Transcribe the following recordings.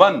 1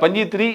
25-30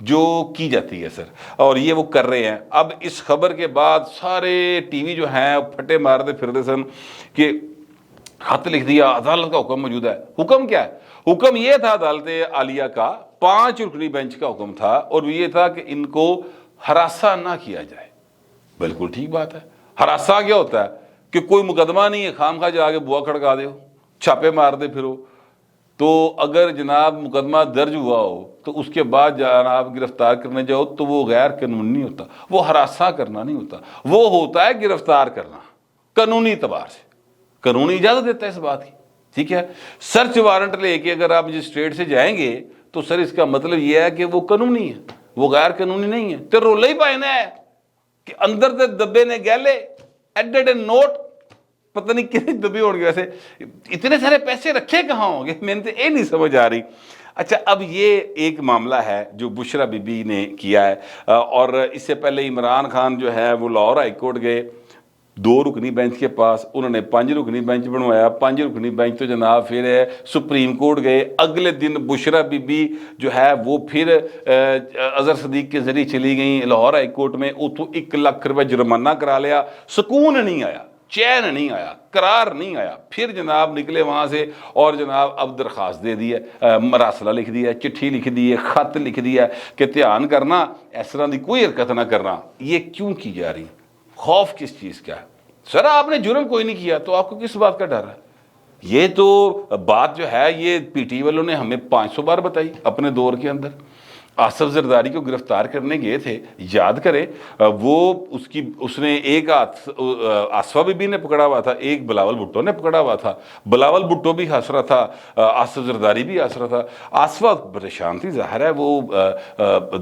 جو کی جاتی ہے سر، اور یہ وہ کر رہے ہیں۔ اب اس خبر کے بعد سارے ٹی وی جو ہیں پھٹے مارتے پھرتے سن کہ خط لکھ دیا، عدالت کا حکم موجود ہے۔ حکم کیا ہے؟ حکم یہ تھا عدالت عالیہ کا 5 رکنی بینچ کا حکم تھا، اور یہ تھا کہ ان کو ہراساں نہ کیا جائے۔ بالکل ٹھیک بات ہے۔ ہراساں کیا ہوتا ہے کہ کوئی مقدمہ نہیں ہے، خام خواہ جا کے بوا کھڑکا دے، چھاپے مار دے پھرو۔ تو اگر جناب مقدمہ درج ہوا ہو تو اس کے بعد جناب گرفتار کرنے جاؤ تو وہ غیر قانونی نہیں ہوتا، وہ ہراساں کرنا نہیں ہوتا، وہ ہوتا ہے گرفتار کرنا قانونی اعتبار سے۔ قانونی اجازت دیتا ہے اس بات کی، ٹھیک ہے۔ سرچ وارنٹ لے کے اگر آپ مجسٹریٹ سے جائیں گے تو سر اس کا مطلب یہ ہے کہ وہ قانونی ہے، وہ غیر قانونی نہیں ہے۔ تو رولہ ہی پائنا ہے کہ اندر تے دبے نے گیلے ایڈڈ نوٹ، پتہ نہیں کتنے دبے ہو گئے، ویسے اتنے سارے پیسے رکھے کہاں ہوں گے، میں نے یہ نہیں سمجھ آ رہی۔ اچھا، اب یہ ایک معاملہ ہے جو بشرا بی بی نے کیا ہے، اور اس سے پہلے عمران خان جو ہے وہ لاہور ہائی کورٹ گئے 2 رکنی بینچ کے پاس، انہوں نے 5 رکنی بینچ بنوایا۔ 5 رکنی بینچ تو جناب پھر سپریم کورٹ گئے۔ اگلے دن بشرا بی بی جو ہے وہ پھر اظہر صدیق کے ذریعے چلی گئیں لاہور ہائی کورٹ میں، اتوں 1 لاکھ روپے جرمانہ کرا لیا۔ سکون نہیں آیا، چین نہیں آیا، قرار نہیں آیا۔ پھر جناب نکلے وہاں سے اور جناب اب درخواست دے دی ہے، مراسلہ لکھ دیا، چٹھی لکھ دی ہے، خط لکھ دیا کہ دھیان کرنا، اس طرح دی کوئی حرکت نہ کرنا۔ یہ کیوں کی جا رہی؟ خوف کس چیز کا ہے؟ سر آپ نے جرم کوئی نہیں کیا تو آپ کو کس بات کا ڈر ہے؟ یہ تو بات جو ہے یہ پی ٹی والوں نے ہمیں 500 بار بتائی اپنے دور کے اندر۔ آصف زرداری کو گرفتار کرنے گئے تھے، یاد کریں، وہ اس نے ایک ہاتھ آصفہ بی بی نے پکڑا ہوا تھا، ایک بلاول بھٹو نے پکڑا ہوا تھا۔ بلاول بھٹو بھی ہنس رہا تھا، آصف زرداری بھی ہنس رہا تھا۔ آصفہ پریشان تھی، ظاہر ہے وہ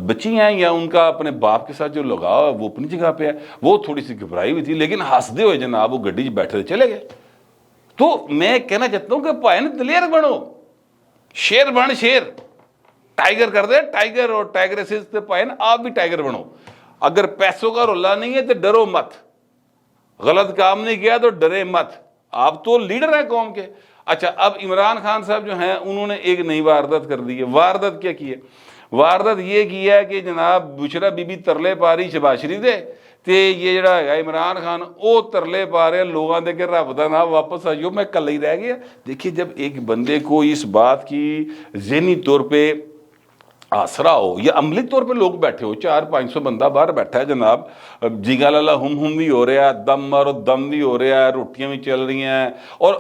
بچی ہیں یا ان کا اپنے باپ کے ساتھ جو لگاؤ وہ اپنی جگہ پہ ہے، وہ تھوڑی سی گھبرائی ہوئی تھی، لیکن ہنستے ہوئے جناب وہ گڈی بیٹھے چلے گئے۔ تو میں کہنا چاہتا ہوں کہ پائن دلیر بنو، شیر بن شیر، ٹائیگر کر دے ٹائیگر، اور ٹائگریسز تے پائن آپ بھی ٹائیگر بنو۔ اگر پیسوں کا رولا نہیں ہے تو ڈرو مت، غلط کام نہیں کیا تو ڈرے مت، آپ تو لیڈر ہیں قوم کے۔ اچھا، اب عمران خان صاحب جو ہیں انہوں نے ایک نئی واردات کر دی ہے۔ واردات کیا کی ہے؟ واردات یہ کی ہے کہ جناب بشرا بی بی ترلے پا رہی شہباز شریف دے تے یہ جڑا ہے عمران خان او ترلے پا رہے لوگوں دے کہ رب دا نام واپس آئیو، میں کل ہی رہ گیا۔ دیکھیے، جب ایک بندے کو اس بات کی ذہنی طور پہ آسرا ہو یا عملی طور پہ لوگ بیٹھے ہو، 400-500 بندہ باہر بیٹھا ہے جناب، جیگا لالا ہم بھی ہو رہا ہے، دم اور دم بھی ہو رہا ہے، روٹیاں بھی چل رہی ہیں، اور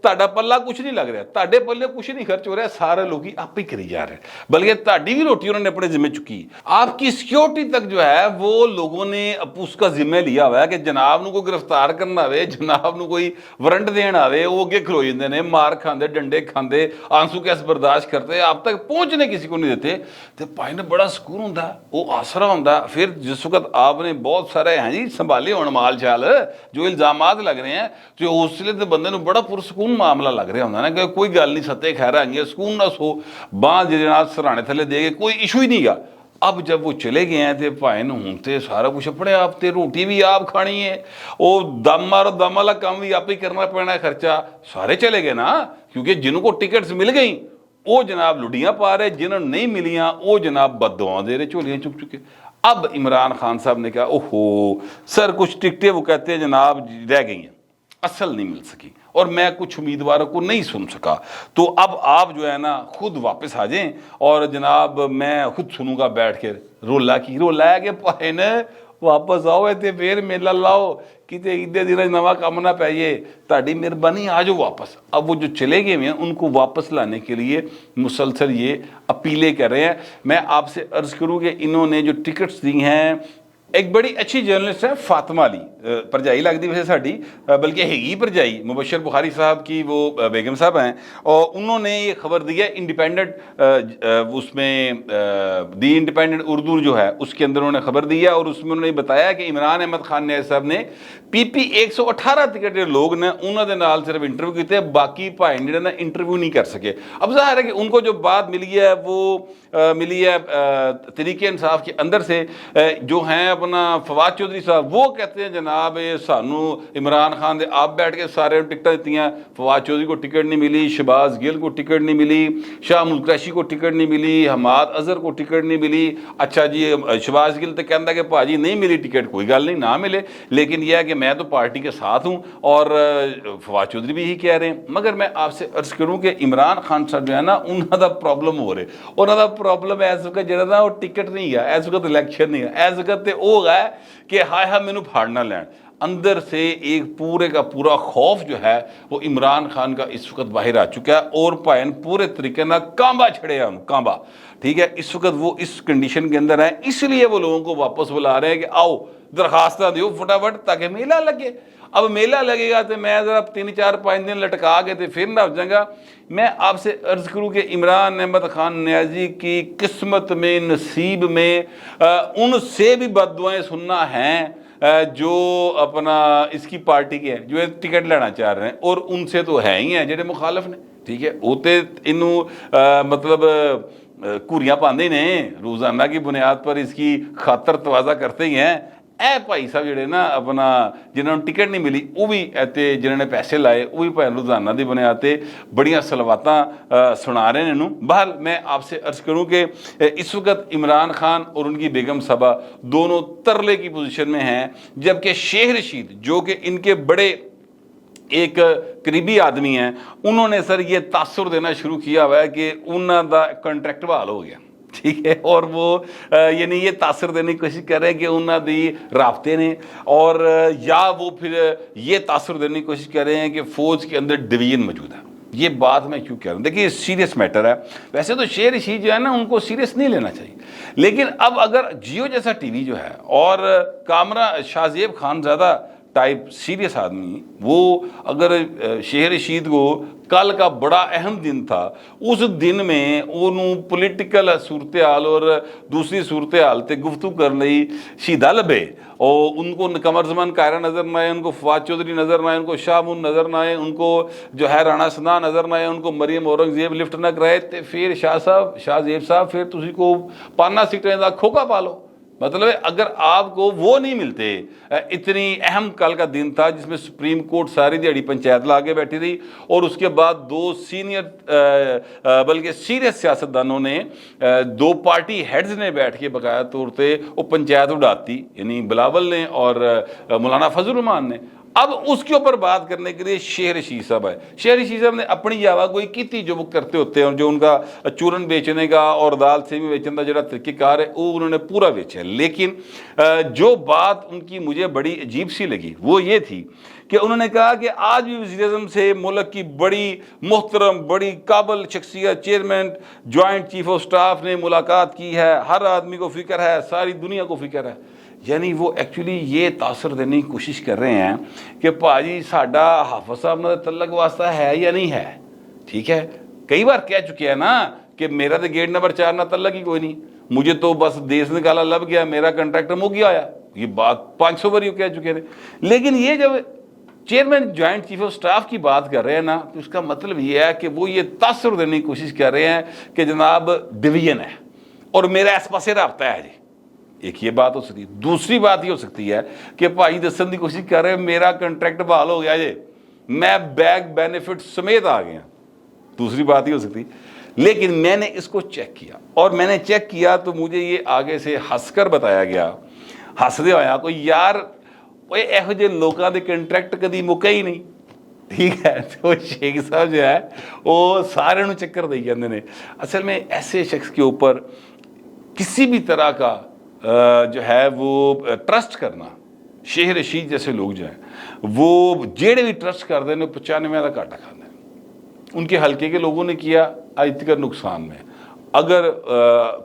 تاڑا پلہ کچھ نہیں لگ رہا، تاڑے پلے کچھ نہیں خرچ ہو رہا ہے، سارے لوگ ہی آپ ہی کری جا رہے ہیں، بلکہ تاڑی بھی روٹی انہوں نے اپنے ذمہ چکی۔ آپ کی سیکیورٹی تک جو ہے وہ لوگوں نے اس کا ذمہ لیا ہوا ہے کہ جناب نو کوئی گرفتار کرنا ہوئے، جناب نو کوئی وارنٹ دینا ہوئے، وہ اگے کھلو جاندے نے، مار کھاندے، ڈنڈے کھاندے، آنسو کیس برداشت کرتے، آپ تک پہنچنے کسی کو نہیں دیتے۔ تو پائے نے بڑا سکون ہوندا، وہ آسرا ہوندا۔ پھر جس وقت آپ نے بہت سارے ہیں جی سنبھالے ہون مال چال، جو الزامات لگ رہے ہیں، تو اس لیے تو بندے نو بڑا پرسکون معاملہ لگ رہا ہوندا نا کہ کوئی گل نہیں، ستے خیر آئیں گے، سکون نہ سو، باں جناب سرانے تھلے دے گے، کوئی ایشو ہی نہیں گا۔ اب جب وہ چلے گئے ہیں تے بھائی ہوں تے سارا کچھ اپنے آپ تے، روٹی بھی آپ کھانی ہے، وہ دم اور دم والا کام بھی آپ ہی کرنا پینا ہے، خرچہ سارے چلے گئے نا، کیونکہ جنہوں کو ٹکٹس مل گئیں وہ جناب لڈیاں پا رہے، جنہوں نے نہیں ملیاں وہ جناب بددعاں دے رہے، چولیاں چک چکے۔ اب عمران خان صاحب نے کہا اوہو سر کچھ ٹکٹیں وہ کہتے ہیں جناب رہ گئی ہیں، اصل نہیں مل سکی، اور میں کچھ امیدواروں کو نہیں سن سکا، تو اب آپ جو ہے نا خود واپس آ جائیں، اور جناب میں خود سنوں گا بیٹھ کے۔ رولا کی رولا ہے کہ پائے نے واپس آؤ تے پھر میلہ لاؤ، کتے عیدے دن نواں کام نہ پائیے، تاڑی مہربانی آ جاؤ واپس۔ اب وہ جو چلے گئے ہیں ان کو واپس لانے کے لیے مسلسل یہ اپیلیں کر رہے ہیں۔ میں آپ سے عرض کروں کہ انہوں نے جو ٹکٹس دی ہیں، ایک بڑی اچھی جرنلسٹ ہے فاطمہ علی، پرجائی لگتی ویسے ساڑی، بلکہ ہیگی پرجائی، مبشر بخاری صاحب کی وہ بیگم صاحب ہیں، اور انہوں نے یہ خبر دی ہے انڈیپینڈنٹ، اس میں دی انڈیپینڈنٹ اردو جو ہے اس کے اندر انہوں نے خبر دی ہے، اور اس میں انہوں نے بتایا کہ عمران احمد خان نیز صاحب نے پی 118 ٹکٹ لوگ نے انہوں نے نال صرف انٹرویو کیتے، باقی بھائی نے نا انٹرویو نہیں کر سکے۔ اب ظاہر ہے کہ ان کو جو بات ملی ہے وہ ملی ہے طریقے انصاف کے اندر سے، جو ہیں اپنا اپنا فواد چودھری صاحب وہ کہتے ہیں جناب سانو عمران خان دے آپ بیٹھ کے سارے ٹکٹیں دیتی ہیں، فواد چودھری کو ٹکٹ نہیں ملی، شہباز گل کو ٹکٹ نہیں ملی، شاہ محمود قریشی کو ٹکٹ نہیں ملی، حماد اظہر کو ٹکٹ نہیں ملی۔ اچھا جی شہباز گل تو کہتا ہے کہ پاجی نہیں ملی ٹکٹ، کوئی گل نہیں، نہ ملے، لیکن یہ ہے کہ میں تو پارٹی کے ساتھ ہوں، اور فواد چودھری بھی یہی کہہ رہے ہیں۔ مگر میں آپ سے عرض کروں کہ عمران خان صاحب جو ہے نا انہوں دا پرابلم ہو رہے، انہوں دا پرابلم اس وقت جڑا نا وہ ٹکٹ نہیں ہے، اس وقت الیکشن نہیں ہے، اس وقت وہ ہے کہ ہائے ہائے مینوں پھاڑنا لین۔ اندر سے ایک پورے کا پورا خوف جو ہے وہ عمران خان کا اس وقت باہر آ چکا ہے، اور پائن پورے طریقے نہ کانبا چھڑے ہم کانبا، ٹھیک ہے۔ اس وقت وہ اس کنڈیشن کے اندر ہیں، اس لیے وہ لوگوں کو واپس بلا رہے ہیں کہ آؤ درخواستہ دیو فٹافٹ تاکہ میلہ لگے۔ اب میلہ لگے گا تو میں ذرا 3-4-5 دن لٹکا کے تو پھر نہ ہو جائیں گا۔ میں آپ سے عرض کروں کہ عمران احمد خان نیازی کی قسمت میں، نصیب میں ان سے بھی بد دعائیں سننا ہیں جو اپنا اس کی پارٹی کے ہیں، جو ٹکٹ لینا چاہ رہے ہیں، اور ان سے تو ہے ہی ہیں جڑے مخالف نے، ٹھیک ہے۔ وہ تو انہوں مطلب کوریاں پاندے نے روزانہ کی بنیاد پر اس کی خاطر توازہ کرتے ہی ہیں۔ اے بھائی صاحب جڑے نا اپنا جنہوں نے ٹکٹ نہیں ملی وہ بھی ایتے جنہوں نے پیسے لائے وہ بھی بھائی روزانہ دی بنیاد تے بڑیاں سلواتاں سنا رہے ہیں انہوں۔ بہرحال میں آپ سے عرض کروں کہ اس وقت عمران خان اور ان کی بیگم صاحبہ دونوں ترلے کی پوزیشن میں ہیں، جبکہ شیخ رشید جو کہ ان کے بڑے ایک قریبی آدمی ہیں، انہوں نے سر یہ تاثر دینا شروع کیا ہوا ہے کہ انہوں دا کنٹریکٹ بحال ہو گیا، ٹھیک ہے، اور وہ یعنی یہ تاثر دینے کی کوشش کر رہے ہیں کہ انہوں دی رابطے نے، اور یا وہ پھر یہ تاثر دینے کی کوشش کر رہے ہیں کہ فوج کے اندر ڈویژن موجود ہے۔ یہ بات میں کیوں کہہ رہا ہوں، دیکھیے سیریس میٹر ہے۔ ویسے تو شیخ رشید جو ہے نا ان کو سیریس نہیں لینا چاہیے، لیکن اب اگر جیو جیسا ٹی وی جو ہے اور کامرہ شاہ زیب خان زیادہ ٹائپ سیریس آدمی، وہ اگر شیخ رشید کو کل کا بڑا اہم دن تھا، اس دن میں انہوں پولیٹیکل صورتحال اور دوسری صورتحال تے گفتگو کرنے شیدہ لبے، اور ان کو قمر زمان قاہرہ نظر نہ آئے، ان کو فواد چودھری نظر نہ آئے، ان کو شاہ مون نظر نہ آئے، ان کو جو ہے رانا ثنا نظر نہ آئے، ان کو مریم اورنگزیب لفٹ نہ کرائے، تے پھر شاہ زیب صاحب پھر تسی کو 5 سیٹیں دا کھوکا پالو۔ مطلب اگر آپ کو وہ نہیں ملتے، اتنی اہم کل کا دن تھا جس میں سپریم کورٹ ساری دیہڑی پنچایت لا کے بیٹھی رہی، اور اس کے بعد 2 سینئر بلکہ سیریس سیاستدانوں نے 2 پارٹی ہیڈز نے بیٹھ کے بقایا طور پہ وہ پنچایت اڑاتی، یعنی بلاول نے اور مولانا فضل الرحمان نے۔ اب اس کے اوپر بات کرنے کے لیے شیخ رشید صاحب ہے، شیخ رشید صاحب نے اپنی جاوا کوئی کی تھی جو وہ کرتے ہوتے ہیں، اور جو ان کا چورن بیچنے کا اور دال سیمی بیچنے کا جڑا طریقہ کار ہے وہ انہوں نے پورا بیچا ہے۔ لیکن جو بات ان کی مجھے بڑی عجیب سی لگی وہ یہ تھی کہ انہوں نے کہا کہ آج بھی وزیر اعظم سے ملک کی بڑی محترم بڑی قابل شخصیت chairman joint chief of staff نے ملاقات کی ہے، ہر آدمی کو فکر ہے، ساری دنیا کو فکر ہے۔ یعنی وہ ایکچولی یہ تاثر دینے کی کوشش کر رہے ہیں کہ پاجی ساڈا حافظ صاحب نے تعلق واسطہ ہے یا نہیں ہے، ٹھیک ہے۔ کئی بار کہہ چکے ہیں نا کہ میرا تو گیٹ نمبر 4 نہ تعلق ہی کوئی نہیں، مجھے تو بس دیس نکالا لب گیا، میرا کنٹریکٹ مک گیا آیا، یہ بات 500 بار کہہ چکے تھے۔ لیکن یہ جب chairman joint chief of staff کی بات کر رہے ہیں نا تو اس کا مطلب یہ ہے کہ وہ یہ تاثر دینے کی کوشش کر رہے ہیں کہ جناب ڈویژن ہے اور میرا اس پاسے رابطہ ہے جی۔ ایک یہ بات ہو سکتی ہے، دوسری بات یہ ہو سکتی ہے کہ بھائی دسن کی کوشش کر رہے ہیں میرا کنٹریکٹ بحال ہو گیا جی، میں بیک بینیفٹ سمیت آ گیا، دوسری بات یہ ہو سکتی۔ لیکن میں نے اس کو چیک کیا، اور میں نے چیک کیا تو مجھے یہ آگے سے ہنس کر بتایا گیا، ہس دے ہویا کوئی یار یہو جے لوگوں کے کنٹریکٹ کدی مکے ہی نہیں، ٹھیک ہے۔ تو شیخ صاحب جو ہے وہ سارے نو چکر دے جاندے نے۔ اصل میں ایسے شخص کے اوپر کسی بھی طرح کا جو ہے وہ ٹرسٹ کرنا، شیخ رشید جیسے لوگ جو ہیں وہ جیڑے بھی ٹرسٹ کر دیں 95 کا گھاٹا کھاتے ہیں۔ ان کے حلقے کے لوگوں نے کیا آج تک نقصان میں، اگر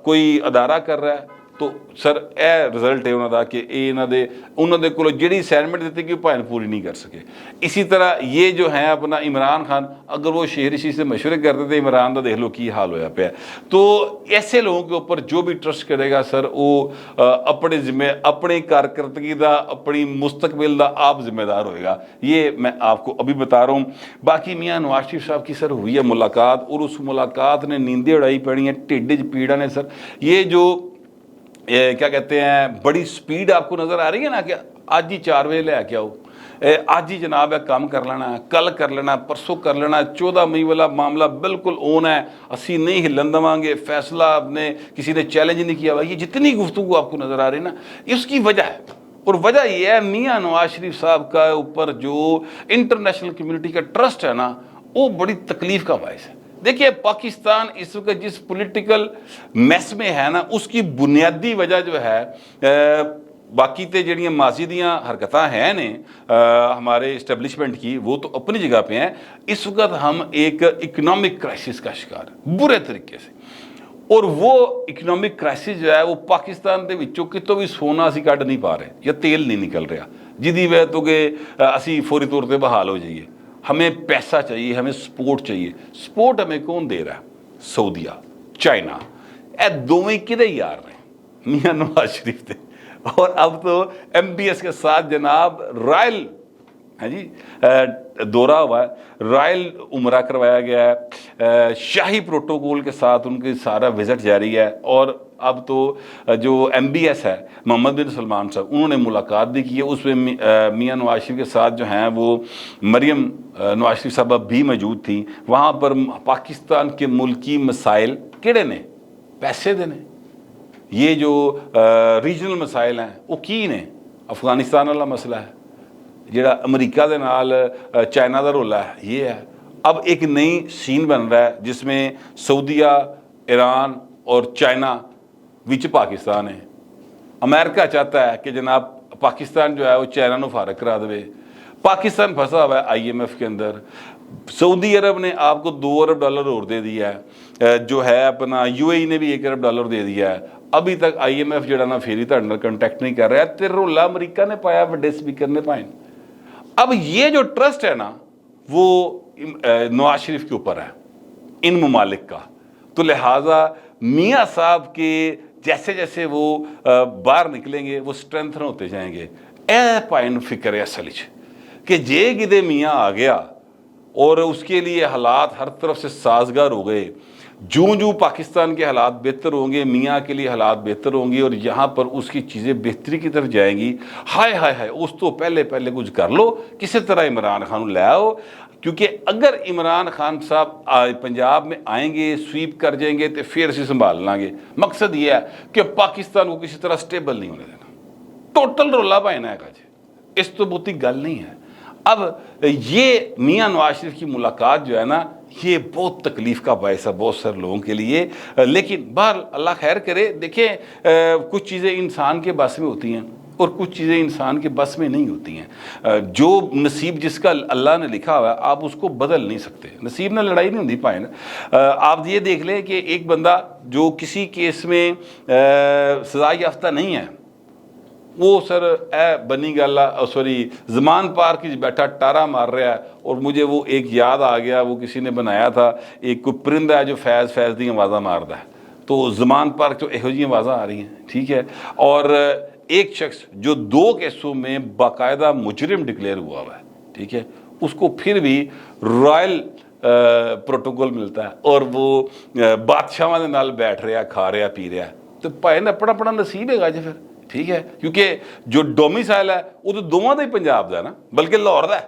کوئی ادارہ کر رہا ہے تو سر اے رزلٹ ہے انہوں دا کہ انہوں دے کولو جڑی اسائنمنٹ دیتے کہ پائن پوری نہیں کر سکے۔ اسی طرح یہ جو ہیں اپنا عمران خان، اگر وہ شیخ رشید سے مشورے کرتے تھے عمران دا دیکھ لو کی حال ہویا پیا۔ تو ایسے لوگوں کے اوپر جو بھی ٹرسٹ کرے گا سر وہ اپنے ذمہ، اپنی کارکردگی دا، اپنی مستقبل دا آپ ذمہ دار ہوئے گا۔ یہ میں آپ کو ابھی بتا رہا ہوں۔ باقی میاں نواز شریف صاحب کی سر ہوئی ہے ملاقات، اور اس ملاقات نے نیندیں اڑائی پڑی ہیں، ٹھڈ پیڑا نے سر۔ یہ جو کیا کہتے ہیں بڑی سپیڈ آپ کو نظر آ رہی ہے نا کہ آج ہی 4 بجے لے کے آؤ, آج ہی جناب ہے کام کر لینا ہے, کل کر لینا ہے, پرسوں کر لینا ہے, 14 مئی والا معاملہ بالکل اون ہے, اسی نہیں ہلن دواں گے, فیصلہ آپ نے کسی نے چیلنج نہیں کیا ہوا. یہ جتنی گفتگو آپ کو نظر آ رہی ہے نا, اس کی وجہ ہے, اور وجہ یہ ہے میاں نواز شریف صاحب کا اوپر جو انٹرنیشنل کمیونٹی کا ٹرسٹ ہے نا, وہ بڑی تکلیف کا باعث ہے. دیکھیے پاکستان اس وقت جس پولیٹیکل میس میں ہے نا, اس کی بنیادی وجہ جو ہے باقی تے جڑیاں ماضی دیاں حرکتاں ہیں نے ہمارے اسٹیبلشمنٹ کی, وہ تو اپنی جگہ پہ ہیں. اس وقت ہم ایک اکنامک کرائسس کا شکار ہیں برے طریقے سے, اور وہ اکنامک کرائسس جو ہے وہ پاکستان دے وچوں کتوں بھی سونا اسی کڈ نہیں پا رہے یا تیل نہیں نکل رہا, جدی وجہ تو کہ اسی فوری طور پہ بحال ہو جائیے. ہمیں پیسہ چاہیے, ہمیں سپورٹ چاہیے. سپورٹ ہمیں کون دے رہا ہے؟ سعودیہ, چائنا. اے دوویں کدے یار نے؟ میاں نواز شریف تھے. اور اب تو ایم بی ایس کے ساتھ جناب رائل دورہ ہوا ہے, رائل عمرہ کروایا گیا ہے, شاہی پروٹوکول کے ساتھ ان کی سارا وزٹ جاری ہے. اور اب تو جو ایم بی ایس ہے محمد بن سلمان صاحب, انہوں نے ملاقات بھی کی ہے. اس میں میاں نواز شریف کے ساتھ جو ہیں وہ مریم نواز شریف صاحبہ بھی موجود تھیں. وہاں پر پاکستان کے ملکی مسائل کیڑے نے؟ پیسے دینے. یہ جو ریجنل مسائل ہیں وہ کی نے؟ افغانستان والا مسئلہ ہے, جڑا امریکہ دے نال چائنا دا رولا ہے, یہ ہے. اب ایک نئی سین بن رہا ہے جس میں سعودیہ, ایران اور چائنا وچ پاکستان ہے. امریکہ چاہتا ہے کہ جناب پاکستان جو ہے وہ چائنا نو فارغ کرا دے. پاکستان پھنسا ہوا ہے آئی ایم ایف کے اندر. سعودی عرب نے آپ کو $2 ارب اور دے دیا ہے, جو ہے اپنا یو اے ای نے بھی $1 ارب دے دیا ہے. ابھی تک آئی ایم ایف جڑا نا پھر تہاڈے کنٹیکٹ نہیں کر رہا ہے. تے رولا امریکہ نے پایا, وڈے سپیکر نے پائے. اب یہ جو ٹرسٹ ہے نا وہ نواز شریف کے اوپر ہے ان ممالک کا, تو لہٰذا میاں صاحب کے جیسے جیسے وہ باہر نکلیں گے وہ اسٹرینتھن ہوتے جائیں گے. اے پائن فکر ہے اصل کہ جے گدے میاں آ گیا اور اس کے لیے حالات ہر طرف سے سازگار ہو گئے, جوں پاکستان کے حالات بہتر ہوں گے, میاں کے لیے حالات بہتر ہوں گی, اور یہاں پر اس کی چیزیں بہتری کی طرف جائیں گی. ہائے ہائے ہائے, اس تو پہلے کچھ کر لو, کسی طرح عمران خان لے آؤ. کیونکہ اگر عمران خان صاحب پنجاب میں آئیں گے, سویپ کر جائیں گے, تو پھر اسے سنبھال لیں گے. مقصد یہ ہے کہ پاکستان کو کسی طرح سٹیبل نہیں ہونے دینا. ٹوٹل رولا پائنا ہے جی, اس تو بہتی گل نہیں ہے. اب یہ میاں نواز شریف کی ملاقات جو ہے نا, یہ بہت تکلیف کا باعث ہے بہت سارے لوگوں کے لیے. لیکن بہرحال اللہ خیر کرے. دیکھیں کچھ چیزیں انسان کے بس میں ہوتی ہیں اور کچھ چیزیں انسان کے بس میں نہیں ہوتی ہیں. جو نصیب جس کا اللہ نے لکھا ہوا ہے آپ اس کو بدل نہیں سکتے. نصیب نہ لڑائی نہیں ہوتی پائے نا. آپ یہ دیکھ لیں کہ ایک بندہ جو کسی کیس میں سزا یافتہ نہیں ہے, وہ سر اے بنی گالا سوری زمان پارک بیٹھا ٹارا مار رہا ہے. اور مجھے وہ ایک یاد آ گیا, وہ کسی نے بنایا تھا, ایک کوئی پرندہ ہے جو فیض دی آوازاں مارتا ہے. تو زمان پارک جو یہو جی آوازاں آ رہی ہیں, ٹھیک ہے. اور ایک شخص جو 2 کیسوں میں باقاعدہ مجرم ڈکلیئر ہوا ہے, ٹھیک ہے, اس کو پھر بھی رائل پروٹوکول ملتا ہے اور وہ بادشاہاں دے نال بیٹھ رہا, کھا رہا, پی رہا. تو بھائی نے اپنا نصیب ہے گا جی پھر, ٹھیک ہے. کیونکہ جو ڈومیسائل ہے وہ تو دونوں دا ہی پنجاب دا ہے نا, بلکہ لاہور دا ہے,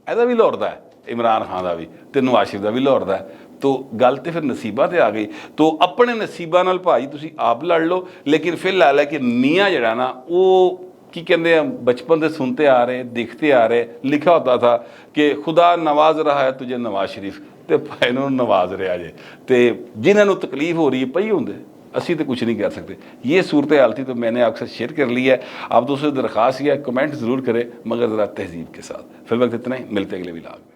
ایسا بھی لاہور دا ہے, عمران خان دا بھی تے نواز شریف دا بھی لاہور دا ہے. تو گل تے پھر نصیبہ تے آ گئی. تو اپنے نصیبہ نال بھائی تسی آپ لڑ لو. لیکن فی الحال ہے کہ میاں جڑا نا وہ کی کہندے ہیں بچپن سے سنتے آ رہے, دیکھتے آ رہے, لکھا ہوتا تھا کہ خدا نواز رہا ہے تجھے نواز شریف, تے بھائی نو نواز رہا جے. تے جنہاں نو تکلیف ہو رہی ہے پئی ہوندے, اسی تو کچھ نہیں کر سکتے. یہ صورتحال تھی تو میں نے آپ کے ساتھ شیئر کر لی ہے. آپ دوستوں سے درخواست یہ ہے کمنٹ ضرور کریں مگر ذرا تہذیب کے ساتھ. فی الوقت اتنا ہی, ملتے اگلے ولاگ میں.